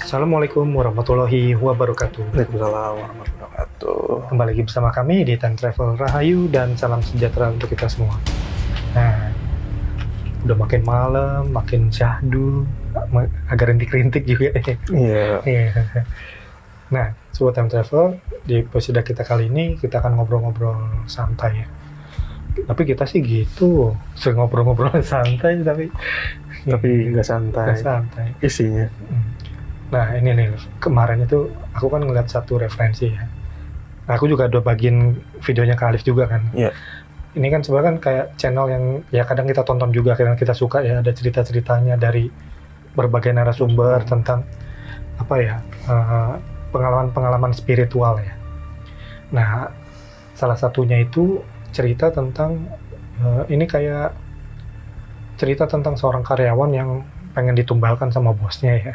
Assalamualaikum warahmatullahi wabarakatuh. Waalaikumsalam warahmatullahi wabarakatuh. Kembali lagi bersama kami di Time Travel Rahayu dan salam sejahtera untuk kita semua. Nah, udah makin malam, makin syahdu, agak rintik-rintik juga. Iya. Nah, Sobat Time Travel, di episode kita kali ini kita akan ngobrol-ngobrol santai ya. Tapi kita sih gitu, sering ngobrol-ngobrol santai tapi nggak santai. Isinya. Nah ini nih, kemarin itu aku kan ngeliat satu referensi ya. Nah, aku juga udah bagiin videonya ke Alif juga kan. Iya. Ini kan sebenarnya kan kayak channel yang ya kadang kita tonton juga, kadang kita suka ya, ada cerita-ceritanya dari berbagai narasumber tentang apa ya, pengalaman-pengalaman spiritual ya. Nah, salah satunya itu cerita tentang ini kayak cerita tentang seorang karyawan yang pengen ditumbalkan sama bosnya ya.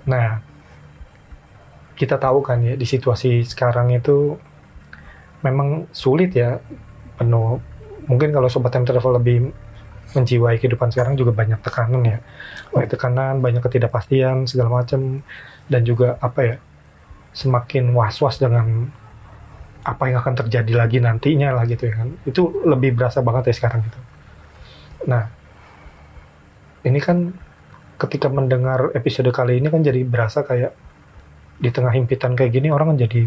Nah, kita tahu kan ya di situasi sekarang itu memang sulit ya, penuh. Mungkin kalau Sobat Time Travel lebih menjiwai kehidupan sekarang juga banyak tekanan ya. Banyak tekanan, banyak ketidakpastian segala macam, dan juga apa ya, semakin was-was dengan apa yang akan terjadi lagi nantinya lah gitu ya kan. Itu lebih berasa banget ya sekarang gitu. Nah, ini kan ketika mendengar episode kali ini kan jadi berasa kayak di tengah himpitan kayak gini orang kan jadi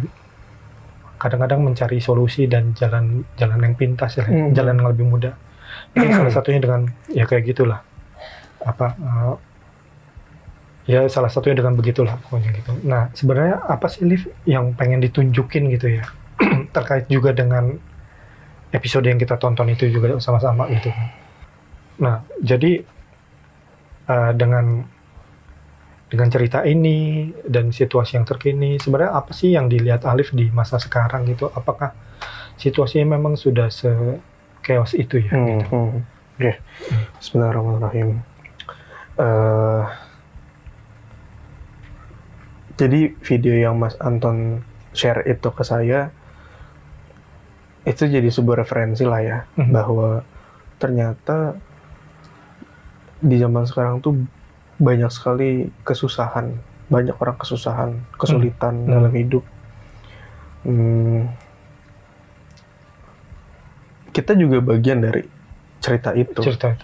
kadang-kadang mencari solusi dan jalan yang pintas ya, jalan yang lebih mudah. Jadi salah satunya dengan ya kayak gitulah. Ya salah satunya dengan begitulah pokoknya gitu. Nah, sebenarnya apa sih Liv yang pengen ditunjukin gitu ya? Terkait juga dengan episode yang kita tonton itu juga sama-sama gitu kan. Nah, jadi dengan cerita ini dan situasi yang terkini, sebenarnya apa sih yang dilihat Alif di masa sekarang gitu? Apakah situasinya memang sudah se-chaos itu ya? Gitu? Oke. Bismillahirrahmanirrahim. Jadi video yang Mas Anton share itu ke saya, itu jadi sebuah referensi lah ya, bahwa ternyata di zaman sekarang tuh banyak sekali kesusahan, banyak orang kesulitan dalam hidup. Kita juga bagian dari cerita itu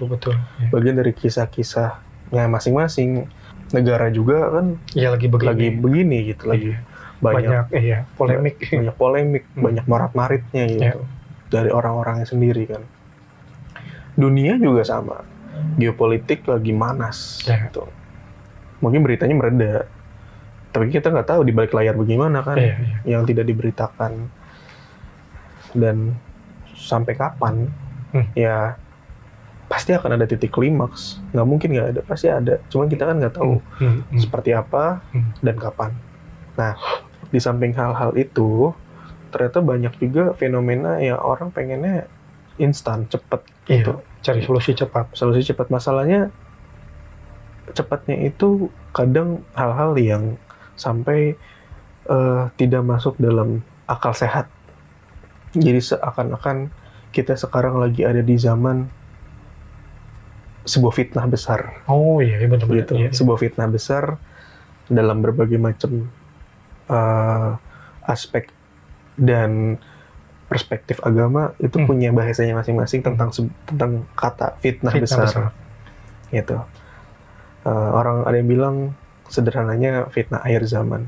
betul ya. Bagian dari kisah-kisahnya masing-masing. Negara juga kan ya lagi begini gitu, lagi banyak polemik, banyak marat-maritnya gitu dari orang-orangnya sendiri kan. Dunia juga sama, geopolitik lagi manas gitu. Mungkin beritanya mereda, tapi kita nggak tahu di balik layar bagaimana kan, yang tidak diberitakan. Dan sampai kapan ya pasti akan ada titik klimaks, nggak mungkin nggak ada, pasti ada. Cuman kita kan nggak tahu seperti apa dan kapan. Nah, di samping hal-hal itu, ternyata banyak juga fenomena yang orang pengennya instan, cepet gitu. Cari solusi cepat. Masalahnya cepatnya itu kadang hal-hal yang sampai tidak masuk dalam akal sehat. Jadi seakan-akan kita sekarang lagi ada di zaman sebuah fitnah besar. Oh iya, benar-benar. Gitu. Sebuah fitnah besar dalam berbagai macam aspek dan perspektif agama itu punya bahasanya masing-masing tentang kata fitnah besar. Gitu. Orang ada yang bilang sederhananya fitnah akhir zaman.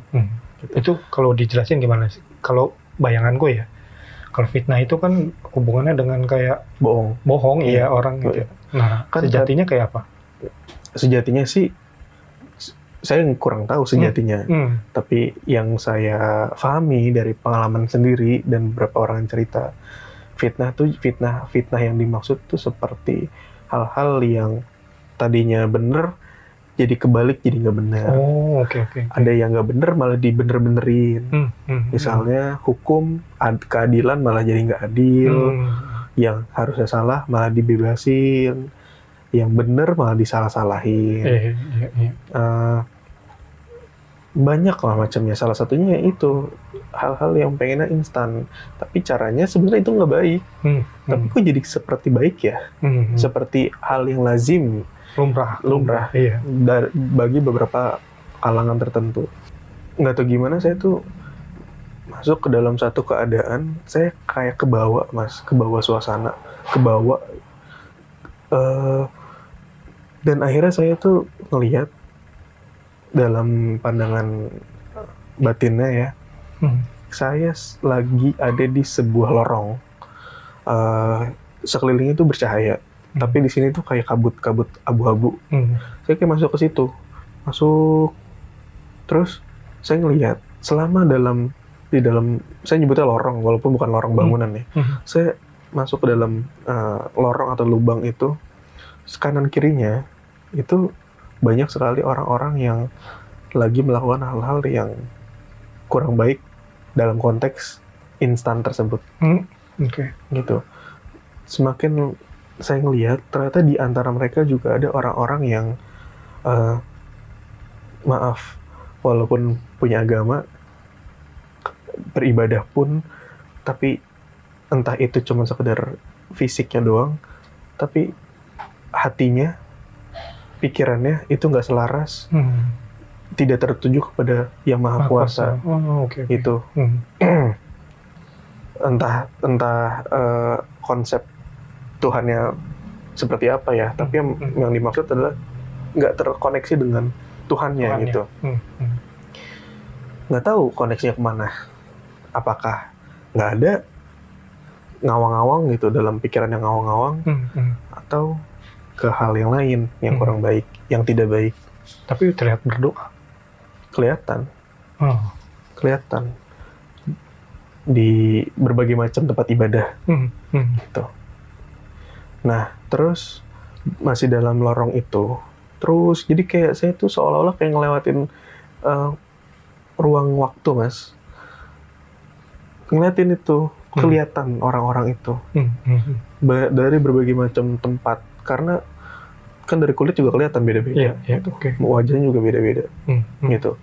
Gitu. Itu kalau dijelasin gimana sih? Kalau bayanganku ya, kalau fitnah itu kan hubungannya dengan kayak bohong ya orang gitu. Nah, kan sejatinya kayak apa? Sejatinya sih saya kurang tahu sejatinya. Tapi yang saya pahami dari pengalaman sendiri dan beberapa orang yang cerita, fitnah yang dimaksud tuh seperti hal-hal yang tadinya benar jadi kebalik, jadi nggak benar. Oke. Ada yang nggak benar malah dibener-benerin. Misalnya hukum, keadilan malah jadi nggak adil. Yang harusnya salah malah dibebasin. Yang benar malah disalah-salahin. Banyak lah macamnya. Salah satunya itu hal-hal yang pengennya instan, tapi caranya sebenarnya itu nggak baik. Tapi kok jadi seperti baik ya? Seperti hal yang lazim, lumrah. Iya. Bagi beberapa kalangan tertentu. Nggak tahu gimana saya tuh masuk ke dalam satu keadaan, saya kayak kebawa mas, kebawa suasana, kebawa dan akhirnya saya tuh ngelihat dalam pandangan batinnya ya, saya lagi ada di sebuah lorong, sekelilingnya tuh bercahaya, tapi di sini tuh kayak kabut-kabut abu-abu. Saya kayak masuk ke situ, terus saya ngelihat selama di dalam saya nyebutnya lorong walaupun bukan lorong bangunan ya. Saya masuk ke dalam lorong atau lubang itu, kanan kirinya itu banyak sekali orang-orang yang lagi melakukan hal-hal yang kurang baik dalam konteks instan tersebut. Gitu. Semakin saya ngelihat, ternyata di antara mereka juga ada orang-orang yang maaf, walaupun punya agama, beribadah pun, tapi entah itu cuma sekedar fisiknya doang, tapi hatinya, pikirannya itu nggak selaras, tidak tertuju kepada Yang Maha Kuasa. Itu entah konsep Tuhannya seperti apa ya, tapi yang dimaksud adalah nggak terkoneksi dengan Tuhannya gitu. Nggak tahu koneksinya kemana. Apakah nggak ada ngawang-ngawang gitu, dalam pikiran yang ngawang-ngawang, atau ke hal yang lain yang kurang baik, yang tidak baik. Tapi terlihat berdoa. Kelihatan di berbagai macam tempat ibadah. Gitu. Nah, terus masih dalam lorong itu, terus jadi kayak saya tuh seolah-olah kayak ngelewatin ruang waktu, mas. Ngeliatin itu, kelihatan orang-orang itu dari berbagai macam tempat, karena kan dari kulit juga kelihatan beda-beda. Wajahnya juga beda-beda. Gitu.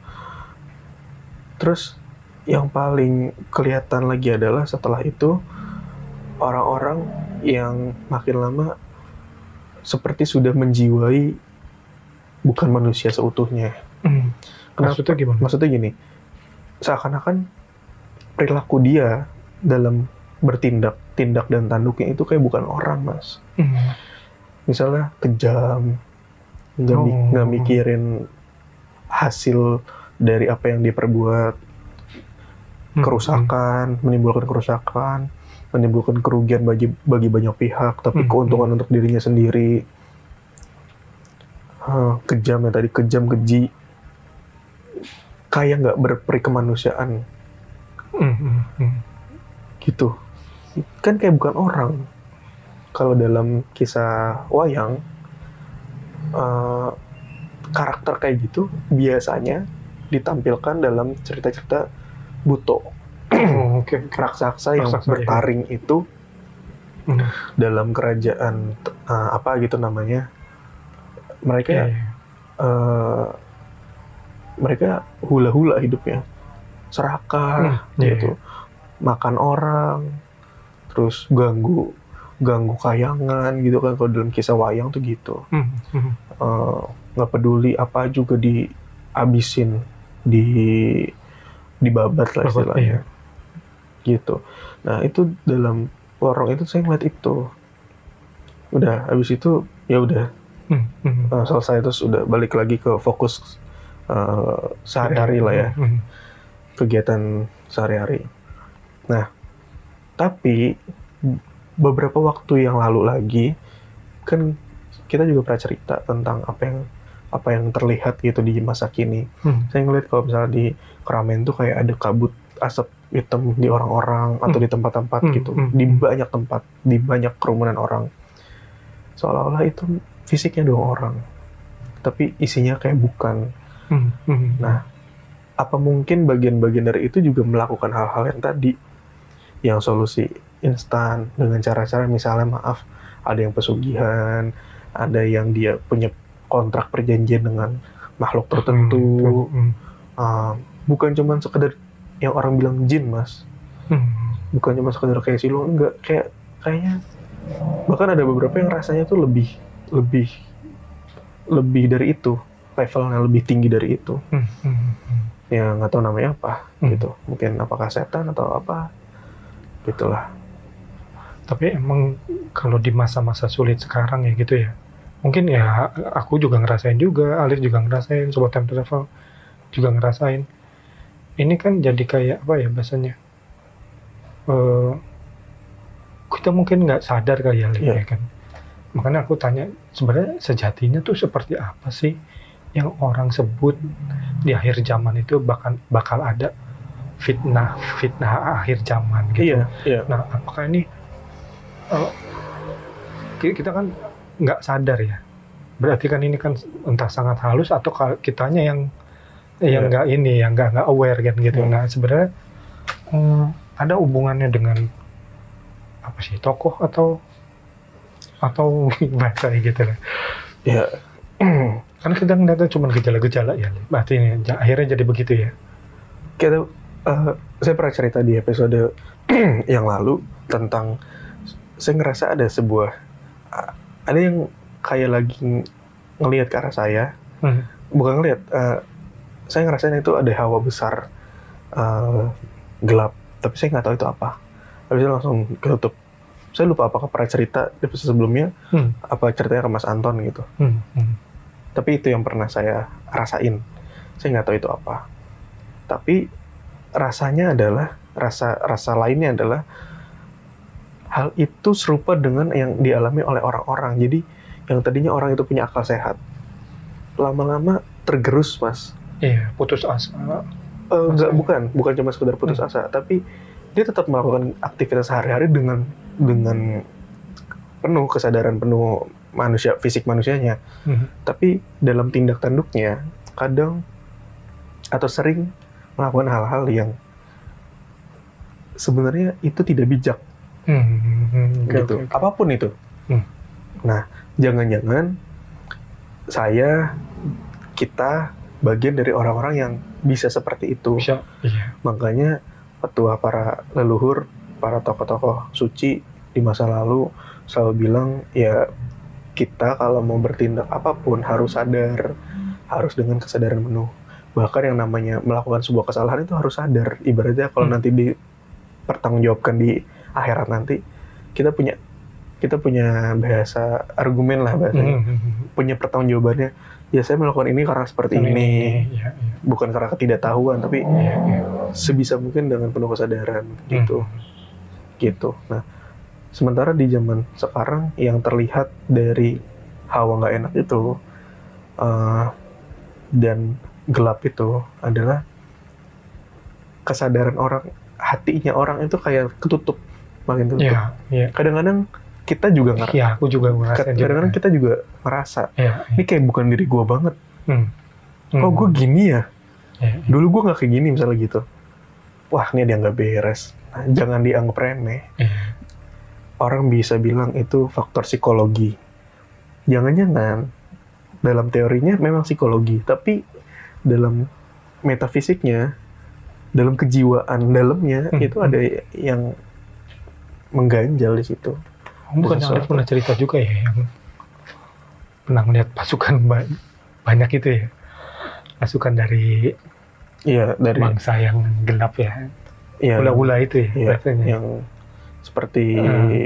Terus yang paling kelihatan lagi adalah setelah itu orang-orang yang makin lama seperti sudah menjiwai bukan manusia seutuhnya. Maksudnya gimana? Maksudnya gini, seakan-akan perilaku dia dalam bertindak, tindak dan tanduknya itu kayak bukan orang, mas. Misalnya kejam, nggak mikirin hasil dari apa yang dia perbuat, kerusakan, menimbulkan kerusakan, menimbulkan kerugian bagi banyak pihak, tapi keuntungan untuk dirinya sendiri. Kejam ya tadi, kejam, keji, kayak nggak berperi kemanusiaan. Gitu. Kan kayak bukan orang. Kalau dalam kisah wayang, karakter kayak gitu biasanya ditampilkan dalam cerita-cerita buto. Raksasa yang bertaring itu dalam kerajaan apa gitu namanya. Mereka hula-hula hidupnya, serakah gitu, makan orang, terus ganggu kayangan gitu kan. Kalau dalam kisah wayang tuh gitu, nggak peduli apa juga dihabisin, dibabat lah istilahnya. Gitu. Nah itu dalam lorong itu saya ngeliat itu. Udah habis itu ya udah selesai, terus udah balik lagi ke fokus sehari-hari lah ya, kegiatan sehari-hari. Nah tapi beberapa waktu yang lalu lagi kan kita juga pernah cerita tentang apa yang terlihat gitu di masa kini. Saya ngeliat kalau misalnya di Keramaian tuh kayak ada kabut asap hitam di orang-orang atau di tempat-tempat gitu, di banyak tempat, di banyak kerumunan orang, seolah-olah itu fisiknya doang orang, tapi isinya kayak bukan. Nah, apa mungkin bagian-bagian dari itu juga melakukan hal-hal yang tadi, yang solusi instan dengan cara-cara misalnya maaf, ada yang pesugihan, ada yang dia punya kontrak perjanjian dengan makhluk tertentu, bukan cuma sekedar yang orang bilang jin, mas. Bukan cuma sekedar kayak siluman, enggak, kayaknya bahkan ada beberapa yang rasanya tuh lebih dari itu. levelnya lebih tinggi dari itu. Ya nggak tahu namanya apa gitu. Mungkin apakah setan atau apa, gitulah. Tapi emang kalau di masa-masa sulit sekarang ya gitu ya, mungkin ya aku juga ngerasain juga, Alif juga ngerasain, Sobat Time Travel juga ngerasain. Ini kan jadi kayak apa ya bahasanya, kita mungkin nggak sadar kali ya, Alif, ya kan. Makanya aku tanya, sebenarnya sejatinya tuh seperti apa sih yang orang sebut di akhir zaman itu bakal ada fitnah akhir zaman gitu. Nah, apakah ini kita kan nggak sadar ya? Berarti kan ini kan entah sangat halus atau kitanya yang nggak ini, yang nggak aware kan gitu. Nah, sebenarnya ada hubungannya dengan apa sih, tokoh atau bahasa gitu lah. Ya. Kan kita ngeliatnya cuma gejala-gejala ya, berarti ini akhirnya jadi begitu ya. Saya pernah cerita di episode yang lalu tentang, saya ngerasa ada yang kayak lagi ngelihat ke arah saya, bukan ngelihat, saya ngerasain itu ada hawa besar, gelap, tapi saya nggak tahu itu apa. Habis itu langsung ketutup. Saya lupa apakah pernah cerita di episode sebelumnya, apa ceritanya ke Mas Anton gitu. Tapi itu yang pernah saya rasain. Saya nggak tahu itu apa. Tapi rasanya adalah, rasa lainnya adalah, hal itu serupa dengan yang dialami oleh orang-orang. Jadi yang tadinya orang itu punya akal sehat, lama-lama tergerus, Mas. Iya, putus asa. Bukan cuma sekedar putus asa, tapi dia tetap melakukan aktivitas sehari-hari dengan penuh kesadaran, penuh fisik manusianya. Tapi dalam tindak tanduknya kadang atau sering melakukan hal-hal yang sebenarnya itu tidak bijak. Gitu. Apapun itu. Nah, jangan-jangan kita bagian dari orang-orang yang bisa seperti itu. Bisa, iya. Makanya petua para leluhur, para tokoh-tokoh suci di masa lalu selalu bilang, ya kita kalau mau bertindak apapun harus sadar, harus dengan kesadaran penuh. Bahkan yang namanya melakukan sebuah kesalahan itu harus sadar. Ibaratnya kalau nanti dipertanggungjawabkan di akhirat nanti, kita punya bahasa argumen lah bahasanya, punya pertanggungjawabannya. Ya saya melakukan ini karena seperti ini. Bukan karena ketidaktahuan, tapi sebisa mungkin dengan penuh kesadaran gitu. Nah, sementara di zaman sekarang yang terlihat dari hawa nggak enak itu dan gelap itu adalah kesadaran orang, hatinya orang itu kayak ketutup, makin tutup. Kadang-kadang kita juga ngerasa. Iya, aku juga merasa. Kadang-kadang kita juga merasa, ini kayak bukan diri gue banget. Kok gue gini ya? Dulu gue nggak kayak gini misalnya gitu. Wah, ini dia nggak beres. Nah, jangan dianggap remeh. Orang bisa bilang itu faktor psikologi. Jangan-jangan dalam teorinya memang psikologi, tapi dalam metafisiknya, dalam kejiwaan dalamnya itu ada yang mengganjal di situ. Bukan Alif pernah cerita juga ya, yang pernah melihat pasukan banyak itu ya, pasukan dari bangsa yang gelap ya, ula-ula itu ya, yang seperti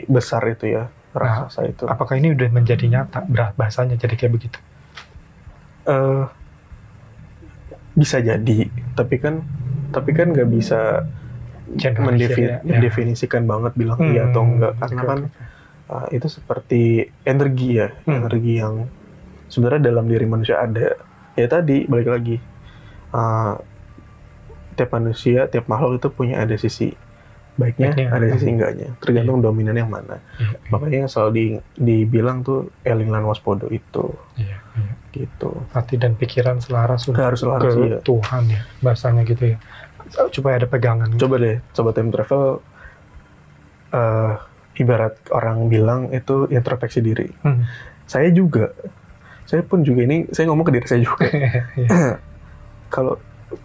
besar itu ya, raksasa itu. Apakah ini udah menjadi nyata bahasanya jadi kayak begitu? Bisa jadi, tapi kan nggak bisa mendefinisikan banget bilang iya atau enggak, karena kan itu seperti energi ya, energi yang sebenarnya dalam diri manusia ada. Ya tadi balik lagi, tiap manusia, tiap makhluk itu ada sisi baiknya, ada sisi enggaknya, tergantung dominan yang mana. Makanya yang selalu dibilang tuh eling lan waspada itu. Gitu. Hati dan pikiran selaras harus selaras ke Tuhan ya, bahasanya gitu ya. Supaya ada pegangan. Coba deh, Sobat Time Travel, ibarat orang bilang itu introspeksi diri. Saya pun juga ini, saya ngomong ke diri saya juga.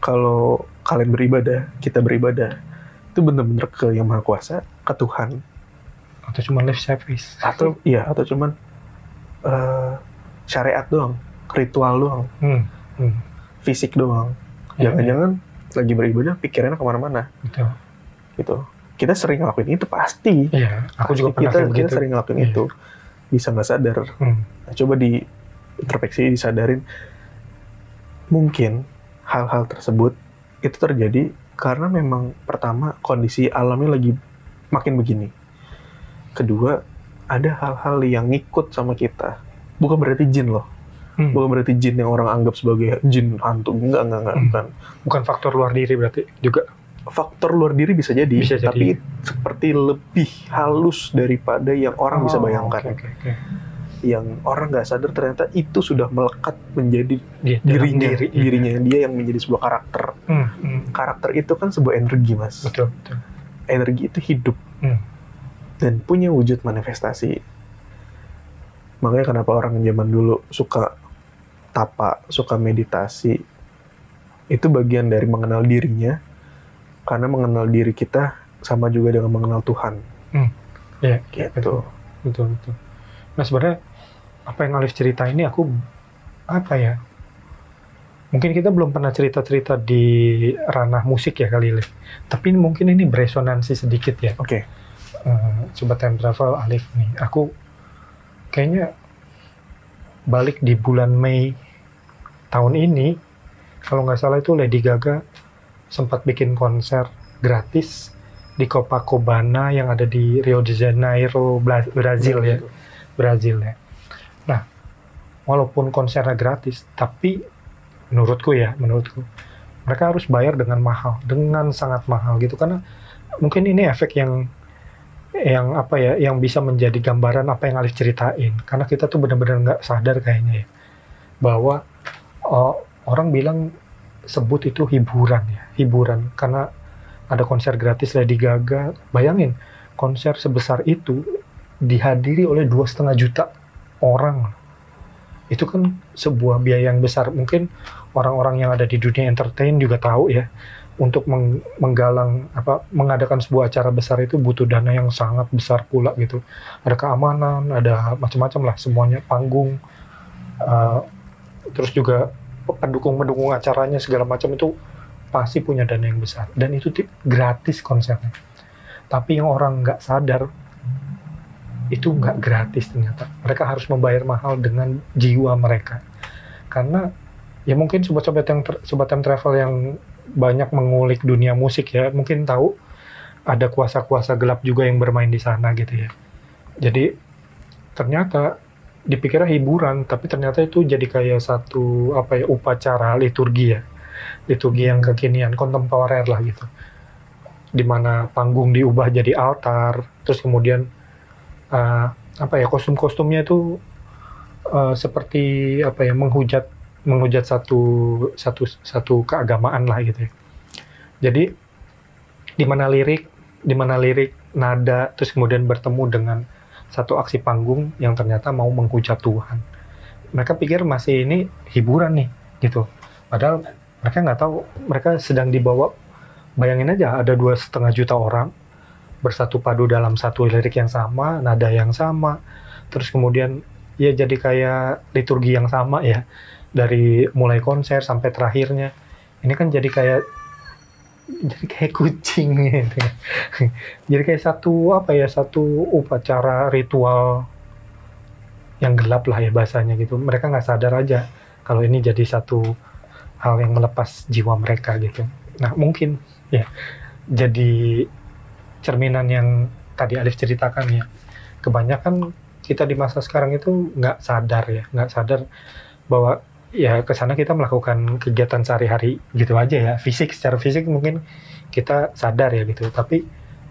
Kalau kalian beribadah, kita beribadah, itu benar-benar ke Yang Maha Kuasa, ke Tuhan. Atau cuma lip service. Atau cuman syariat doang. ritual doang, fisik doang. Jangan-jangan lagi beribadah pikirannya kemana-mana. Betul. Gitu. Kita sering ngelakuin itu pasti. Iya, aku juga pernah kita begitu. sering ngelakuin itu. Bisa nggak sadar. Nah, coba di introspeksi, disadarin. Mungkin hal-hal tersebut itu terjadi karena memang pertama kondisi alamnya lagi makin begini. Kedua, ada hal-hal yang ngikut sama kita. Bukan berarti jin loh. Bukan berarti jin yang orang anggap sebagai jin hantu. Enggak. Bukan faktor luar diri berarti juga. Faktor luar diri bisa jadi. Tapi seperti lebih halus daripada yang orang bisa bayangkan. Okay. Yang orang nggak sadar ternyata itu sudah melekat menjadi dirinya dia yang menjadi sebuah karakter. Karakter itu kan sebuah energi, Mas. Betul. Energi itu hidup dan punya wujud manifestasi. Makanya kenapa orang zaman dulu suka tapa, suka meditasi, itu bagian dari mengenal dirinya. Karena mengenal diri kita sama juga dengan mengenal Tuhan. Iya, gitu. Betul. Nah sebenarnya apa yang Alif cerita ini mungkin kita belum pernah cerita-cerita di ranah musik ya kali Alif. Tapi mungkin ini beresonansi sedikit ya. Oke. Sobat Time Travel Alif nih, aku kayaknya balik di bulan Mei tahun ini, kalau nggak salah itu Lady Gaga sempat bikin konser gratis di Copacabana yang ada di Rio de Janeiro, Brazil ya. Nah, walaupun konsernya gratis, tapi menurutku mereka harus bayar dengan sangat mahal gitu, karena mungkin ini efek yang bisa menjadi gambaran apa yang Alif ceritain, karena kita tuh benar-benar nggak sadar kayaknya ya, bahwa orang bilang sebut itu hiburan karena ada konser gratis Lady Gaga. Bayangin konser sebesar itu dihadiri oleh 2,5 juta orang. Itu kan sebuah biaya yang besar. Mungkin orang-orang yang ada di dunia entertain juga tahu ya, untuk mengadakan sebuah acara besar itu butuh dana yang sangat besar pula gitu. Ada keamanan, ada macam-macam lah semuanya, panggung, terus juga pendukung acaranya segala macam, itu pasti punya dana yang besar, dan itu gratis konsernya. Tapi yang orang nggak sadar itu nggak gratis ternyata. Mereka harus membayar mahal dengan jiwa mereka. Karena ya mungkin sobat-sobat Time Travel yang banyak mengulik dunia musik ya, mungkin tahu ada kuasa-kuasa gelap juga yang bermain di sana gitu ya. Jadi ternyata dipikirnya hiburan, tapi ternyata itu jadi kayak satu upacara liturgi yang kekinian, kontemporer lah gitu, dimana panggung diubah jadi altar, terus kemudian kostum-kostumnya itu seperti menghujat satu keagamaan lah gitu ya. Jadi dimana lirik nada terus kemudian bertemu dengan satu aksi panggung yang ternyata mau menghujat Tuhan. Mereka pikir masih ini hiburan nih gitu, padahal mereka nggak tahu mereka sedang dibawa. Bayangin aja, ada 2,5 juta orang bersatu padu dalam satu lirik yang sama, nada yang sama, terus kemudian ya jadi kayak liturgi yang sama ya, dari mulai konser sampai terakhirnya. Ini kan jadi kayak kucing gitu. Jadi kayak satu upacara ritual yang gelap lah ya bahasanya gitu. Mereka nggak sadar aja kalau ini jadi satu hal yang melepas jiwa mereka gitu. Nah mungkin ya jadi cerminan yang tadi Alif ceritakan ya. Kebanyakan kita di masa sekarang itu nggak sadar bahwa ya kesana kita melakukan kegiatan sehari-hari gitu aja ya, secara fisik mungkin kita sadar ya gitu, tapi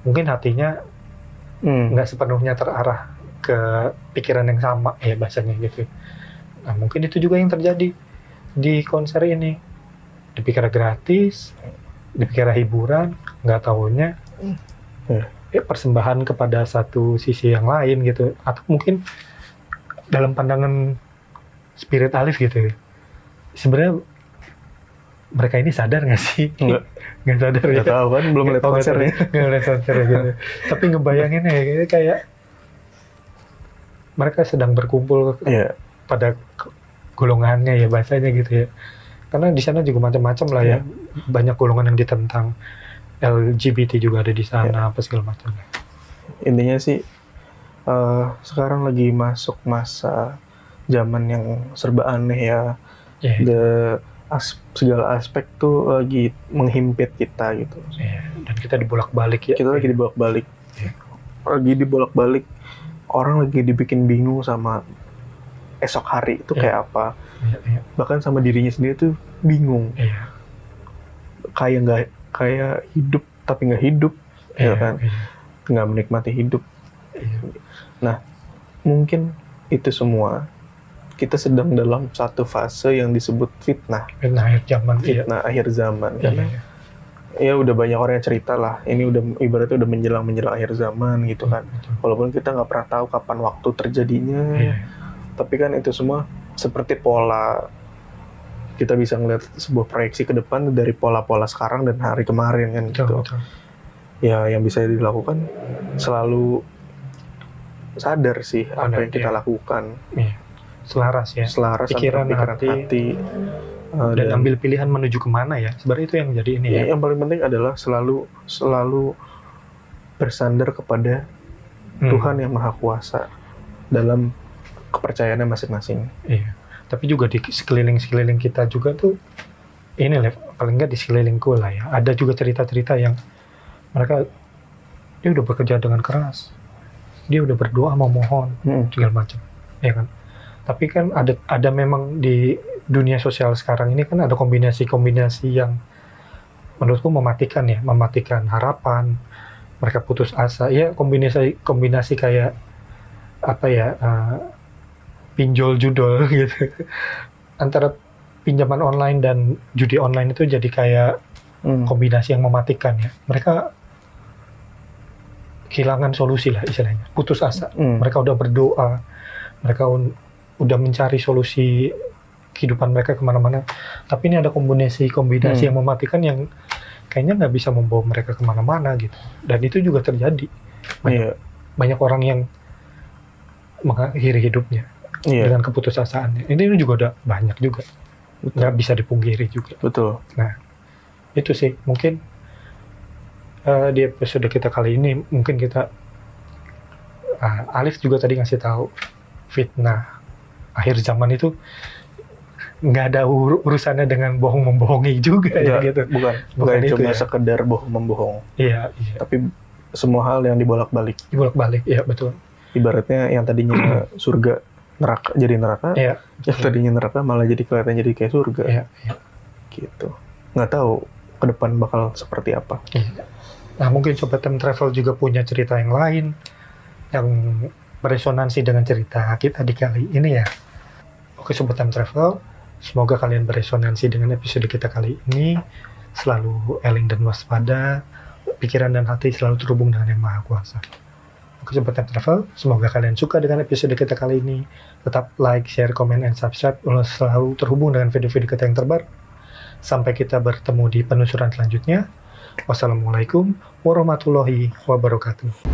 mungkin hatinya nggak sepenuhnya terarah ke pikiran yang sama ya bahasanya gitu. Nah mungkin itu juga yang terjadi di konser ini, dipikir gratis, dipikir hiburan, nggak tahunya persembahan kepada satu sisi yang lain gitu, atau mungkin dalam pandangan spirit Alif gitu ya. Sebenarnya mereka ini sadar nggak sih? Nggak sadar ya. Nggak tahu kan, belum lihat konsernya. Nggak lihat konsernya gitu. Tapi ngebayangin ya kayak mereka sedang berkumpul pada golongannya ya bahasanya gitu ya. Karena di sana juga macam-macam lah ya. Banyak golongan yang ditentang. LGBT juga ada di sana, apa segala macam. Intinya sih sekarang lagi masuk masa zaman yang serba aneh ya. Segala aspek tuh lagi menghimpit kita gitu. Dan kita dibolak-balik ya. Kita lagi dibolak-balik. Lagi dibolak-balik. Orang lagi dibikin bingung sama esok hari itu kayak apa. Bahkan sama dirinya sendiri tuh bingung. Kayak hidup tapi nggak hidup, ya kan? Nggak menikmati hidup. Nah, mungkin itu semua kita sedang dalam satu fase yang disebut fitnah. Fitnah akhir zaman. Karena ya udah banyak orang yang cerita lah. Ini udah ibaratnya udah menjelang akhir zaman gitu kan. Walaupun kita nggak pernah tahu kapan waktu terjadinya. Tapi kan itu semua seperti pola. Kita bisa ngeliat sebuah proyeksi ke depan dari pola-pola sekarang dan hari kemarin kan gitu. Ya yang bisa dilakukan selalu sadar sih apa yang kita lakukan. Selaras pikiran hati. Dan ambil pilihan menuju kemana ya. Sebenarnya itu yang jadi ini ya. Yang paling penting adalah selalu bersandar kepada Tuhan yang Maha Kuasa dalam kepercayaannya masing-masing. Tapi juga di sekeliling kita juga tuh ini lah, paling nggak di sekelilingku lah ya, ada juga cerita-cerita yang mereka dia udah bekerja dengan keras, dia udah berdoa memohon segala macam, ya kan. Tapi kan ada memang di dunia sosial sekarang ini kan ada kombinasi yang menurutku mematikan harapan, mereka putus asa ya, kombinasi kayak apa ya, pinjol judul gitu. Antara pinjaman online dan judi online itu jadi kayak kombinasi yang mematikan ya. Mereka kehilangan solusi lah istilahnya, putus asa. Mereka udah berdoa, mereka udah mencari solusi kehidupan mereka kemana-mana. Tapi ini ada kombinasi yang mematikan yang kayaknya nggak bisa membawa mereka kemana-mana gitu. Dan itu juga terjadi. Banyak orang yang mengakhiri hidupnya dengan keputusasaannya. Ini juga udah banyak juga. Nggak bisa dipungkiri juga. Betul. Nah, itu sih mungkin di episode kita kali ini mungkin kita Alif juga tadi ngasih tahu fitnah akhir zaman itu nggak ada urusannya dengan bohong-membohongi juga ya gitu. Bukan cuma sekedar bohong-membohong. Iya. Tapi semua hal yang dibolak-balik. Iya betul. Ibaratnya yang tadinya surga neraka jadi neraka, yang tadinya neraka malah jadi kelihatan jadi kayak surga. Gitu. Nggak tahu ke depan bakal seperti apa. Nah mungkin Sobat Time Travel juga punya cerita yang lain yang beresonansi dengan cerita kita di kali ini ya. Oke Sobat Time Travel, semoga kalian beresonansi dengan episode kita kali ini. Selalu eling dan waspada, pikiran dan hati selalu terhubung dengan Yang Maha Kuasa. Oke Sobat Time Travel, semoga kalian suka dengan episode kita kali ini. Tetap like, share, comment, and subscribe untuk selalu terhubung dengan video-video kita yang terbaru. Sampai kita bertemu di penelusuran selanjutnya. Wassalamualaikum warahmatullahi wabarakatuh.